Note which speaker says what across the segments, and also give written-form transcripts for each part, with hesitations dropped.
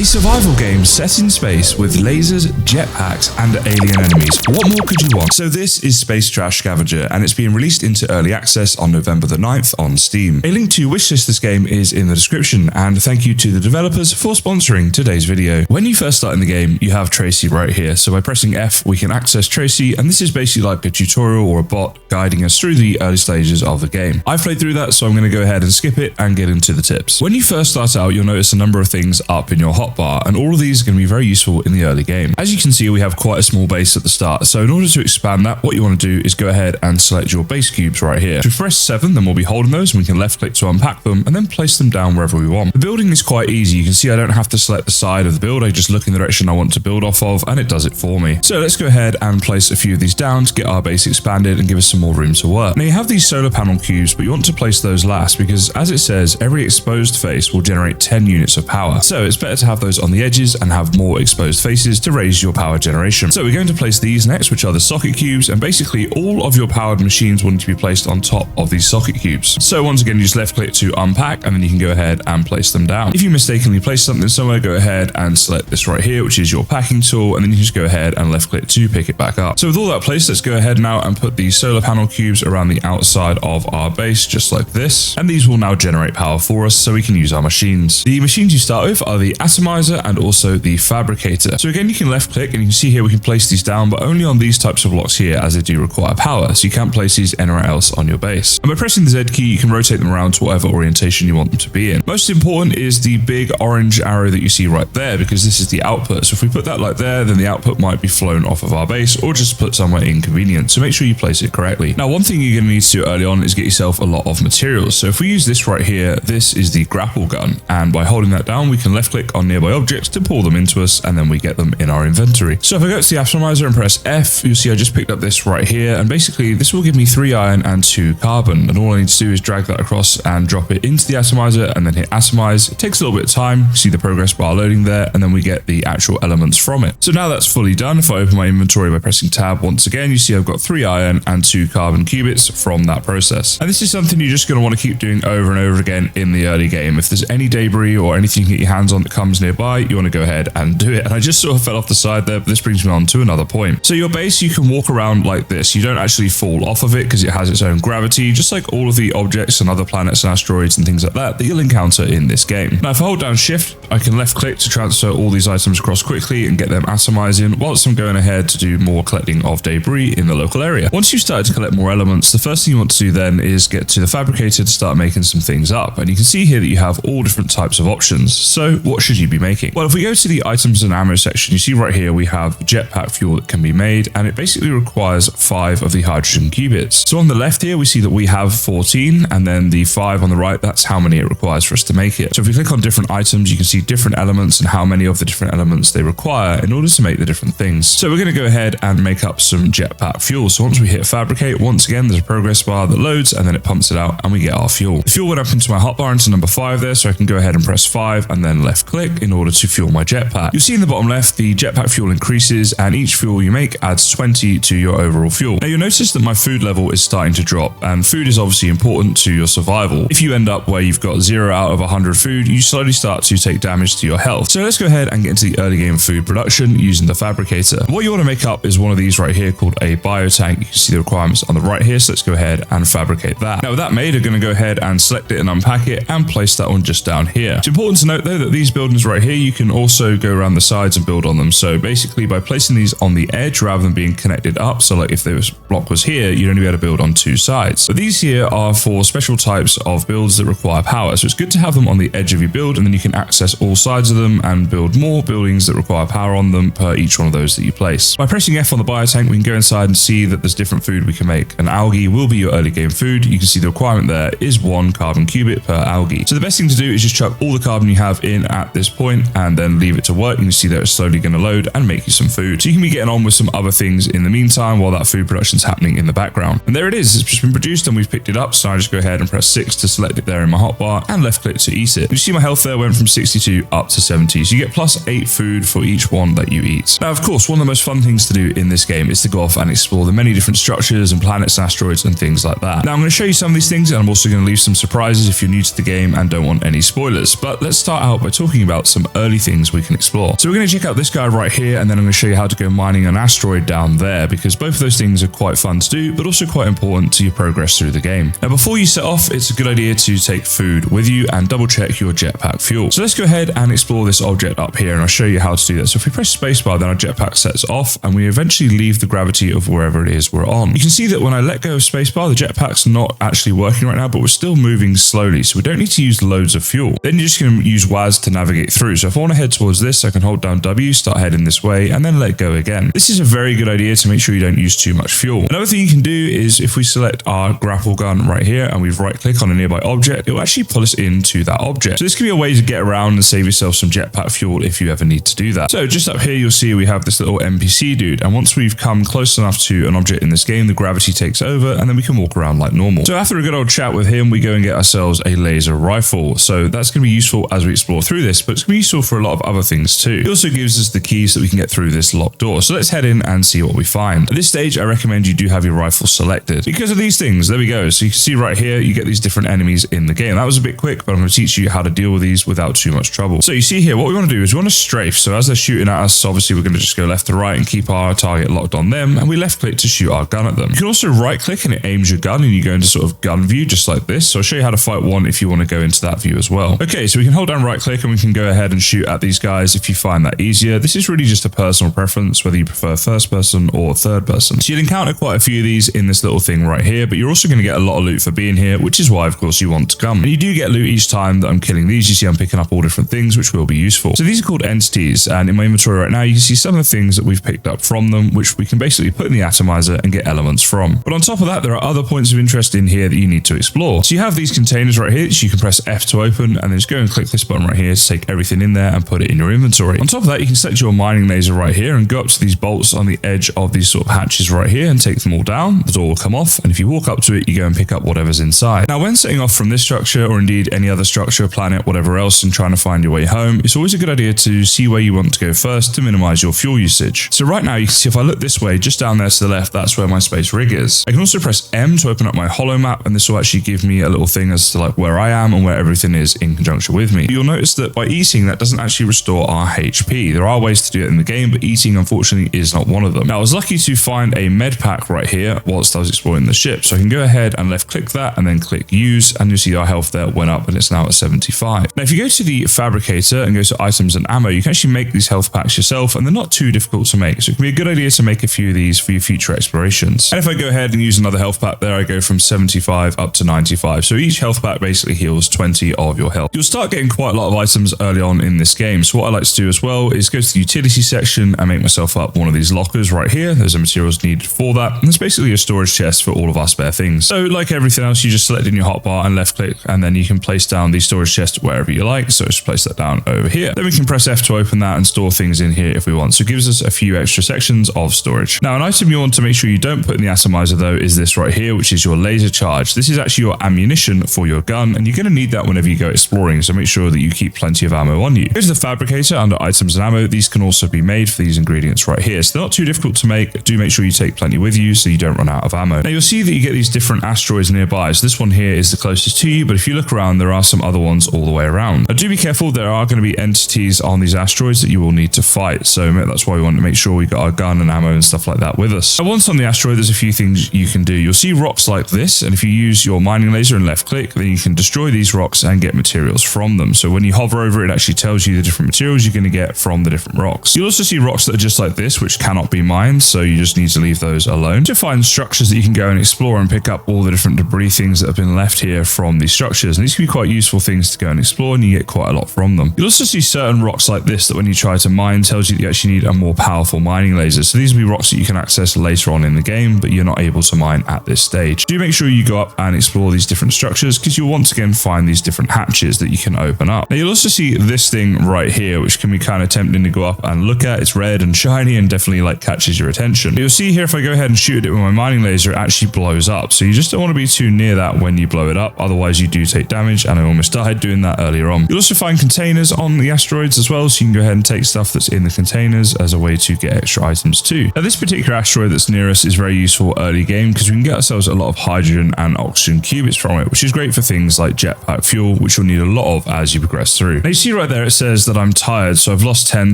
Speaker 1: A survival game set in space with lasers, jetpacks, and alien enemies. What more could you want? So this is Space Trash Scavenger, and it's being released into early access on November the 9th on Steam. A link to wishlist this game is in the description, and thank you to the developers for sponsoring today's video. When you first start in the game, you have Tracy right here. So by pressing F, we can access Tracy, and this is basically like a tutorial or a bot guiding us through the early stages of the game. I've played through that, so I'm going to go ahead and skip it and get into the tips. When you first start out, you'll notice a number of things up in your hotbar, and all of these are going to be very useful in the early game. As you can see, we have quite a small base at the start, so in order to expand that, what you want to do is go ahead and select your base cubes right here. If we press 7, then we'll be holding those, and we can left click to unpack them, and then place them down wherever we want. The building is quite easy. You can see I don't have to select the side of the build, I just look in the direction I want to build off of, and it does it for me. So let's go ahead and place a few of these down to get our base expanded and give us some more room to work. Now you have these solar panel cubes, but you want to place those last because, as it says, every exposed face will generate 10 units of power. So it's better to have those on the edges and have more exposed faces to raise your power generation. So we're going to place these next, which are the socket cubes, and basically all of your powered machines want to be placed on top of these socket cubes. So once again, you just left click to unpack, and then you can go ahead and place them down. If you mistakenly place something somewhere, go ahead and select this right here, which is your packing tool, and then you can just go ahead and left click to pick it back up. So with all that placed, let's go ahead now and put the solar panel cubes around the outside of our base, just like this. And these will now generate power for us so we can use our machines. The machines you start with are the atomizer and also the fabricator. So again, you can left click, and you can see here we can place these down, but only on these types of blocks here, as they do require power. So you can't place these anywhere else on your base. And by pressing the Z key, you can rotate them around to whatever orientation you want them to be in. Most important is the big orange arrow that you see right there, because this is the output. So if we put that like there, then the output might be flown off of our base or just put somewhere inconvenient. So make sure you place it correctly. Now, one thing you're going to need to do early on is get yourself a lot of materials. So if we use this right here, this is the grapple gun. And by holding that down, we can left click on nearby objects to pull them into us, and then we get them in our inventory. So if I go to the atomizer and press F, you'll see I just picked up this right here. And basically this will give me 3 iron and 2 carbon. And all I need to do is drag that across and drop it into the atomizer and then hit atomize. It takes a little bit of time. You see the progress bar loading there, and then we get the actual elements from it. So now that's fully done. If I open my inventory by pressing tab once again, you see I've got 3 iron and 2 carbon qubits from that process. And this is something you're just going to want to keep doing over and over again in the early game. If there's any debris or anything you can get your hands on that comes nearby, you want to go ahead and do it. And I just sort of fell off the side there, but this brings me on to another point. So your base, you can walk around like this. You don't actually fall off of it because it has its own gravity, just like all of the objects and other planets and asteroids and things like that you'll encounter in this game. Now, if I hold down shift, I can left click to transfer all these items across quickly and get them atomizing whilst I'm going ahead to do more collecting of debris in the local area. Once you've started to collect more elements, the first thing you want to do then is get to the fabricator to start making some things up. And you can see here that you have all different types of options. So what should you be making? Well, if we go to the items and ammo section, you see right here we have jetpack fuel that can be made, and it basically requires 5 of the hydrogen qubits. So on the left here, we see that we have 14, and then the 5 on the right, that's how many it requires for us to make it. So if we click on different items, you can see different elements and how many of the different elements they require in order to make the different things. So we're going to go ahead and make up some jetpack fuel. So once we hit fabricate, once again, there's a progress bar that loads, and then it pumps it out, and we get our fuel. The fuel went up into my hotbar into number 5 there, so I can go ahead and press 5 and then left click in order to fuel my jetpack. You'll see in the bottom left, the jetpack fuel increases, and each fuel you make adds 20 to your overall fuel. Now you'll notice that my food level is starting to drop, and food is obviously important to your survival. If you end up where you've got 0 out of 100 food, you slowly start to take damage to your health. So let's go ahead and get into the early game food production using the fabricator. What you want to make up is one of these right here called a biotank. You can see the requirements on the right here, so let's go ahead and fabricate that. Now with that made, I'm going to go ahead and select it and unpack it and place that one just down here. It's important to note though that these buildings right here, you can also go around the sides and build on them. So basically by placing these on the edge rather than being connected up, so like if this block was here, you'd only be able to build on 2 sides. But these here are for special types of builds that require power. So it's good to have them on the edge of your build, and then you can access all sides of them and build more buildings that require power on them per each one of those that you place. By pressing F on the biotank, we can go inside and see that there's different food we can make. An algae will be your early game food. You can see the requirement there is 1 carbon qubit per algae. So the best thing to do is just chuck all the carbon you have in at this point and then leave it to work. You can see that it's slowly going to load and make you some food. So you can be getting on with some other things in the meantime while that food production is happening in the background. And there it is. It's just been produced and we've picked it up. So I just go ahead and press 6 to select it there in my hotbar and left click to eat it. You see my health there went from 62 up to 70. So you get plus 8 food for each one that you eat. Now, of course, one of the most fun things to do in this game is to go off and explore the many different structures and planets and asteroids and things like that. Now, I'm going to show you some of these things, and I'm also going to leave some surprises if you're new to the game and don't want any spoilers. But let's start out by talking about some early things we can explore. So we're going to check out this guy right here, and then I'm going to show you how to go mining an asteroid down there, because both of those things are quite fun to do, but also quite important to your progress through the game. Now, before you set off, it's a good idea to take food with you and double check your jetpack fuel. So let's go ahead and explore this object up here, and I'll show you how to do that. So if we press spacebar, then our jetpack sets off, and we eventually leave the gravity of wherever it is we're on. You can see that when I let go of spacebar, the jetpack's not actually working right now, but we're still moving slowly, so we don't need to use loads of fuel. Then you're just going to use WAS to navigate through. So if I want to head towards this, I can hold down W, start heading this way, and then let go again. This is a very good idea to make sure you don't use too much fuel. Another thing you can do is if we select our grapple gun right here and we right click on a nearby object, it will actually pull us into that object. So this can be a way to get around and save yourself some jetpack fuel if you ever need to do that. So just up here, you'll see we have this little NPC dude, and once we've come close enough to an object in this game, the gravity takes over and then we can walk around like normal. So after a good old chat with him, we go and get ourselves a laser rifle. So that's going to be useful as we explore through this, but it's going to be useful for a lot of other things too. It also gives us the keys so that we can get through this locked door. So let's head in and see what we find. At this stage, I recommend you do have your rifle selected because of these things. There we go. So you can see right here, you get these different enemies in the game. That was a bit quick, but I'm going to teach you how to deal with these without too much trouble. So you see here, what we want to do is we want to strafe. So as they're shooting at us, obviously we're going to just go left to right and keep our target locked on them, and we left click to shoot our gun at them. You can also right click and it aims your gun, and you go into sort of gun view just like this. So I'll show you how to fight one if you want to go into that view as well. Okay, so we can hold down right click and we can go ahead and shoot at these guys if you find that easier. This is really just a personal preference, whether you prefer first person or third person. So you'll encounter quite a few of these in this little thing right here, but you're also going to get a lot of loot for being here, which is why of course you want to come. And you do get loot each time that I'm killing these. You see I'm picking up all different things which will be useful. So these are called entities, and in my inventory right now you can see some of the things that we've picked up from them, which we can basically put in the atomizer and get elements from. But on top of that, there are other points of interest in here that you need to explore. So you have these containers right here, so you can press F to open, and then just go and click this button right here to take everything in there and put it in your inventory. On top of that, you can select your mining laser right here and go up to these bolts on the edge of these sort of hatches right here and take them all down. The door will come off, and if you walk up to it, you go and pick up whatever's inside. Now, when setting off from this structure, or indeed any other structure, planet, whatever else, and trying to find your way home, it's always a good idea to see where you want to go first to minimize your fuel usage. So right now, you can see if I look this way, just down there to the left, that's where my space rig is. I can also press M to open up my holo map, and this will actually give me a little thing as to like where I am and where everything is in conjunction with me. You'll notice that by eating, that doesn't actually restore our HP. There are ways to do it in the game, but eating unfortunately is not one of them. Now, I was lucky to find a med pack right here whilst I was exploring the ship, so I can go ahead and left click that and then click use, and you'll see our health there went up and it's now at 75. Now, if you go to the fabricator and go to items and ammo, you can actually make these health packs yourself, and they're not too difficult to make, so it can be a good idea to make a few of these for your future explorations. And if I go ahead and use another health pack there, I go from 75 up to 95. So each health pack basically heals 20 of your health. You'll start getting quite a lot of items early on in this game. So what I like to do as well is go to the utility section and make myself up one of these lockers right here. There's the materials needed for that. And it's basically a storage chest for all of our spare things. So like everything else, you just select in your hotbar and left click, and then you can place down the storage chest wherever you like. So just place that down over here. Then we can press F to open that and store things in here if we want. So it gives us a few extra sections of storage. Now, an item you want to make sure you don't put in the atomizer though is this right here, which is your laser charge. This is actually your ammunition for your gun, and you're going to need that whenever you go exploring. So make sure that you keep plenty of ammo on you. Here's the fabricator under items and ammo. These can also be made for these ingredients right here. So they're not too difficult to make. Do make sure you take plenty with you so you don't run out of ammo. Now you'll see that you get these different asteroids nearby. So this one here is the closest to you, but if you look around, there are some other ones all the way around. Now do be careful. There are going to be entities on these asteroids that you will need to fight. So that's why we want to make sure we got our gun and ammo and stuff like that with us. Now once on the asteroid, there's a few things you can do. You'll see rocks like this, and if you use your mining laser and left click, then you can destroy these rocks and get materials from them. So when you hover over it, it actually tells you the different materials you're going to get from the different rocks. You'll also see rocks that are just like this, which cannot be mined, so you just need to leave those alone. To find structures that you can go and explore and pick up all the different debris things that have been left here from these structures, and these can be quite useful things to go and explore, and you get quite a lot from them. You'll also see certain rocks like this that when you try to mine, tells you that you actually need a more powerful mining laser. So these will be rocks that you can access later on in the game, but you're not able to mine at this stage. Do make sure you go up and explore these different structures, because you'll once again find these different hatches that you can open up. Now you'll also see this thing right here, which can be kind of tempting to go up and look at. It's red and shiny and definitely like catches your attention. You'll see here, if I go ahead and shoot it with my mining laser, it actually blows up. So you just don't want to be too near that when you blow it up, otherwise you do take damage, and I almost died doing that earlier on. You'll also find containers on the asteroids as well, so you can go ahead and take stuff that's in the containers as a way to get extra items too. Now this particular asteroid that's near us is very useful early game, because we can get ourselves a lot of hydrogen and oxygen qubits from it, which is great for things like jetpack fuel, which you'll need a lot of as you progress through. Now you see see right there, it says that I'm tired, so I've lost 10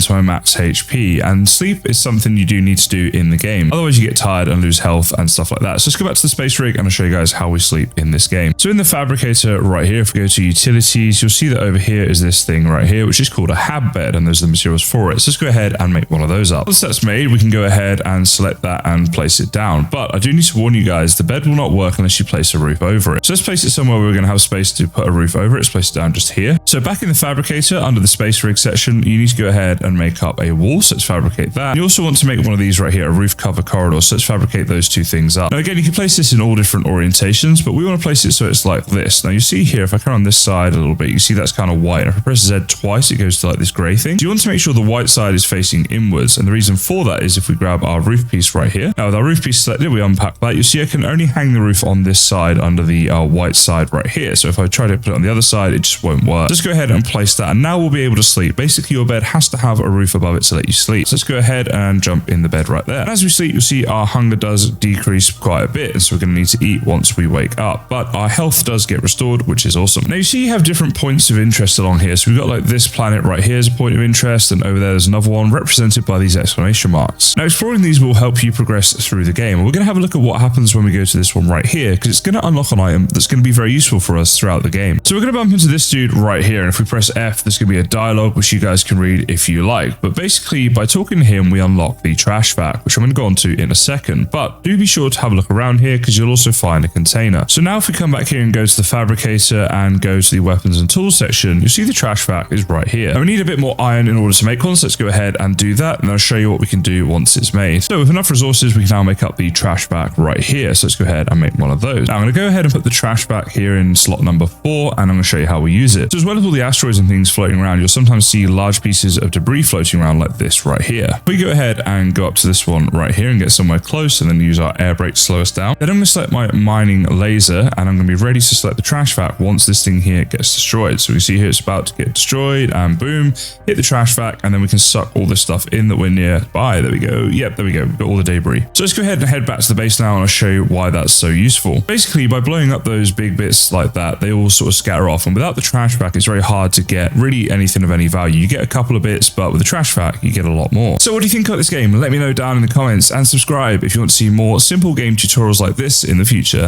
Speaker 1: to my max HP, and sleep is something you do need to do in the game. Otherwise you get tired and lose health and stuff like that. So let's go back to the space rig and I'll show you guys how we sleep in this game. So in the fabricator right here, if we go to utilities, you'll see that over here is this thing right here, which is called a hab bed, and those are the materials for it. So let's go ahead and make one of those up. Once that's made, we can go ahead and select that and place it down. But I do need to warn you guys, the bed will not work unless you place a roof over it. So let's place it somewhere where we're going to have space to put a roof over it. Let's place it down just here. So back in the fabricator, under the space rig section, you need to go ahead and make up a wall. So let's fabricate that. You also want to make one of these right here, a roof cover corridor. So let's fabricate those two things up. Now again, you can place this in all different orientations, but we want to place it so it's like this. Now you see here, if I come on this side a little bit, you see that's kind of white. And if I press Z twice, it goes to like this gray thing. So you want to make sure the white side is facing inwards. And the reason for that is if we grab our roof piece right here. Now with our roof piece selected, we unpack that. You see I can only hang the roof on this side under the white side right here. So if I try to put it on the other side, it just won't work. Just go ahead and place that, and now we'll be able to sleep. Basically, your bed has to have a roof above it to let you sleep. So let's go ahead and jump in the bed right there. And as we sleep, you'll see our hunger does decrease quite a bit, and so we're going to need to eat once we wake up. But our health does get restored, which is awesome. Now you see you have different points of interest along here. So we've got like this planet right here is a point of interest, and over there there's another one represented by these exclamation marks. Now exploring these will help you progress through the game. And we're going to have a look at what happens when we go to this one right here, because it's going to unlock an item that's going to be very useful for us throughout the game. So we're going to bump into this dude right here, and if we press F, there's going to be a dialogue which you guys can read if you like. But basically, by talking to him, we unlock the trash vac, which I'm going to go on to in a second. But do be sure to have a look around here, because you'll also find a container. So now if we come back here and go to the fabricator and go to the weapons and tools section, you'll see the trash vac is right here. And we need a bit more iron in order to make one, so let's go ahead and do that, and I'll show you what we can do once it's made. So with enough resources, we can now make up the trash vac right here. So let's go ahead and make one of those. Now I'm going to go ahead and put the trash vac here in slot number 4, and I'm going to show you how we use it. So as well as all the asteroids and things floating around, you'll sometimes see large pieces of debris floating around like this right here. If we go ahead and go up to this one right here and get somewhere close, and then use our air brake to slow us down, then I'm going to select my mining laser, and I'm going to be ready to select the trash vac once this thing here gets destroyed. So we see here it's about to get destroyed, and boom, hit the trash vac, and then we can suck all this stuff in that we're nearby. There we go. Yep, there we go. We've got all the debris. So let's go ahead and head back to the base now, and I'll show you why that's so useful. Basically, by blowing up those big bits like that, they all sort of scatter off, and without the trash vac, it's very hard to get really anything of any value. You get a couple of bits, but with the trash vac, you get a lot more. So what do you think about this game? Let me know down in the comments, and subscribe if you want to see more simple game tutorials like this in the future.